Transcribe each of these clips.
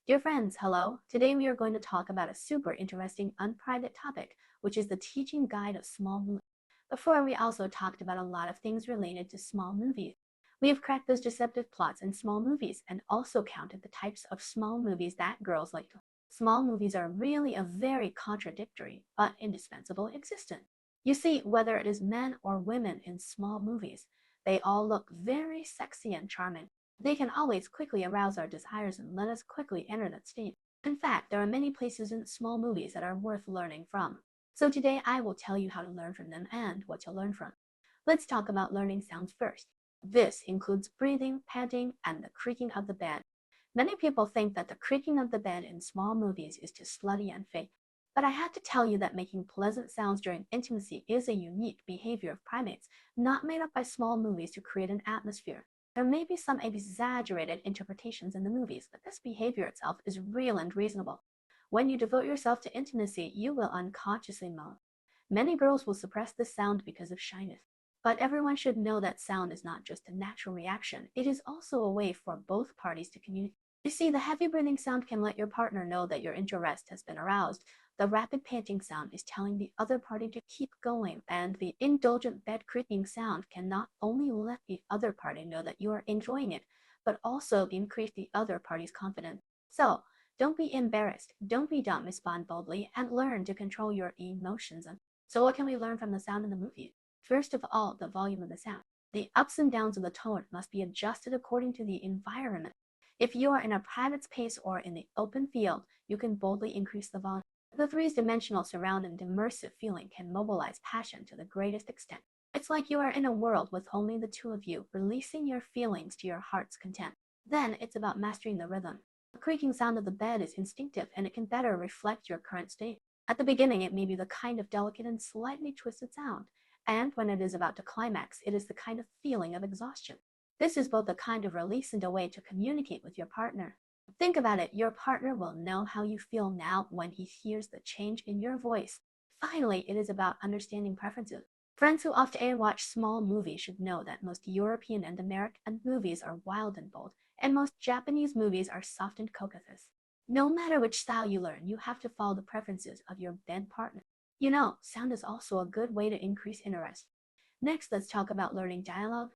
Dear friends, hello. Today we are going to talk about a super interesting unprivate topic, which is the teaching guide of small movies. Before, we also talked about a lot of things related to small movies. We have cracked those deceptive plots in small movies and also counted the types of small movies that girls like. Small movies are really a very contradictory but indispensable existence. You see, whether it is men or women in small movies, they all look very sexy and charming. They can always quickly arouse our desires and let us quickly enter that state. In fact, there are many places in small movies that are worth learning from. So today I will tell you how to learn from them and what to learn from. Let's talk about learning sounds first. This includes breathing, panting, and the creaking of the bed. Many people think that the creaking of the bed in small movies is just slutty and fake. But I have to tell you that making pleasant sounds during intimacy is a unique behavior of primates, not made up by small movies to create an atmosphere. There may be some exaggerated interpretations in the movies, but this behavior itself is real and reasonable. When you devote yourself to intimacy, you will unconsciously moan. Many girls will suppress this sound because of shyness. But everyone should know that sound is not just a natural reaction, it is also a way for both parties to communicate. You see, the heavy breathing sound can let your partner know that your interest has been aroused. The rapid panting sound is telling the other party to keep going, and the indulgent bed creaking sound can not only let the other party know that you are enjoying it, but also increase the other party's confidence. So, don't be embarrassed, don't be dumb, respond boldly, and learn to control your emotions. So, what can we learn from the sound in the movie? First of all, the volume of the sound. The ups and downs of the tone must be adjusted according to the environment. If you are in a private space or in the open field, you can boldly increase the volume. The three-dimensional surround and immersive feeling can mobilize passion to the greatest extent. It's like you are in a world with only the two of you, releasing your feelings to your heart's content. Then it's about mastering the rhythm. The creaking sound of the bed is instinctive and it can better reflect your current state. At the beginning, it may be the kind of delicate and slightly twisted sound, and when it is about to climax, it is the kind of feeling of exhaustion. This is both a kind of release and a way to communicate with your partner. Think about it, your partner will know how you feel now when he hears the change in your voice. Finally, it is about understanding preferences. Friends who often watch small movies should know that most European and American movies are wild and bold, and most Japanese movies are soft and coquettish. No matter which style you learn, you have to follow the preferences of your bed partner. You know, sound is also a good way to increase interest. Next, let's talk about learning dialogue.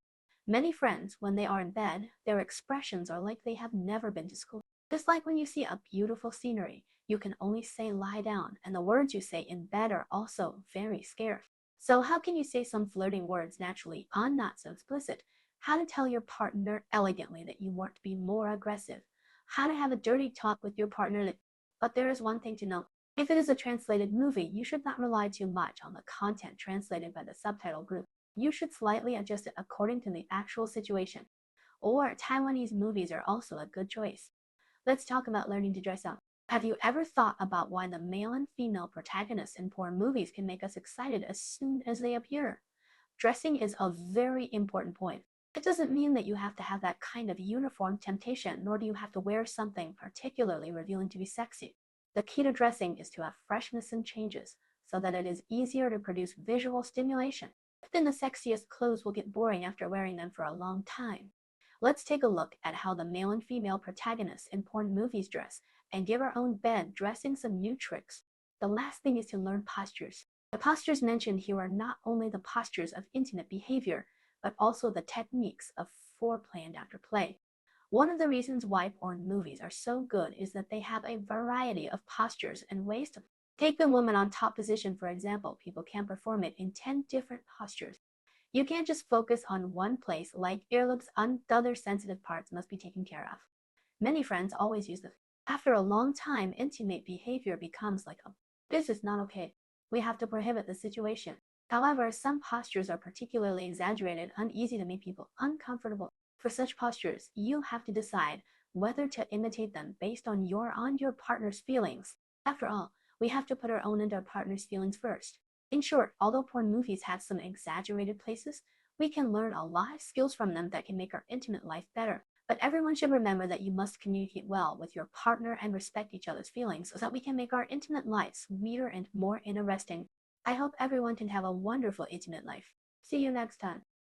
Many friends, when they are in bed, their expressions are like they have never been to school. Just like when you see a beautiful scenery, you can only say lie down, and the words you say in bed are also very scarce. So, how can you say some flirting words naturally and not so explicit? How to tell your partner elegantly that you want to be more aggressive? How to have a dirty talk with your partner? But there is one thing to note. If it is a translated movie, you should not rely too much on the content translated by the subtitle group. You should slightly adjust it according to the actual situation. Or Taiwanese movies are also a good choice. Let's talk about learning to dress up. Have you ever thought about why the male and female protagonists in porn movies can make us excited as soon as they appear? Dressing is a very important point. It doesn't mean that you have to have that kind of uniform temptation, nor do you have to wear something particularly revealing to be sexy. The key to dressing is to have freshness and changes, so that it is easier to produce visual stimulation. But then the sexiest clothes will get boring after wearing them for a long time. Let's take a look at how the male and female protagonists in porn movies dress and give our own bed dressing some new tricks. The last thing is to learn postures. The postures mentioned here are not only the postures of intimate behavior, but also the techniques of foreplay and afterplay. One of the reasons why porn movies are so good is that they have a variety of postures and ways to take the woman on top position, for example. People can perform it in 10 different postures. You can't just focus on one place, like earlobes and other sensitive parts must be taken care of. Many friends always use this. After a long time, intimate behavior becomes like a this is not okay. We have to prohibit the situation. However, some postures are particularly exaggerated and easy to make people uncomfortable. For such postures, you have to decide whether to imitate them based on your partner's feelings. After all, we have to put our own and our partner's feelings first. In short, although porn movies have some exaggerated places, we can learn a lot of skills from them that can make our intimate life better. But everyone should remember that you must communicate well with your partner and respect each other's feelings so that we can make our intimate life sweeter and more interesting. I hope everyone can have a wonderful intimate life. See you next time.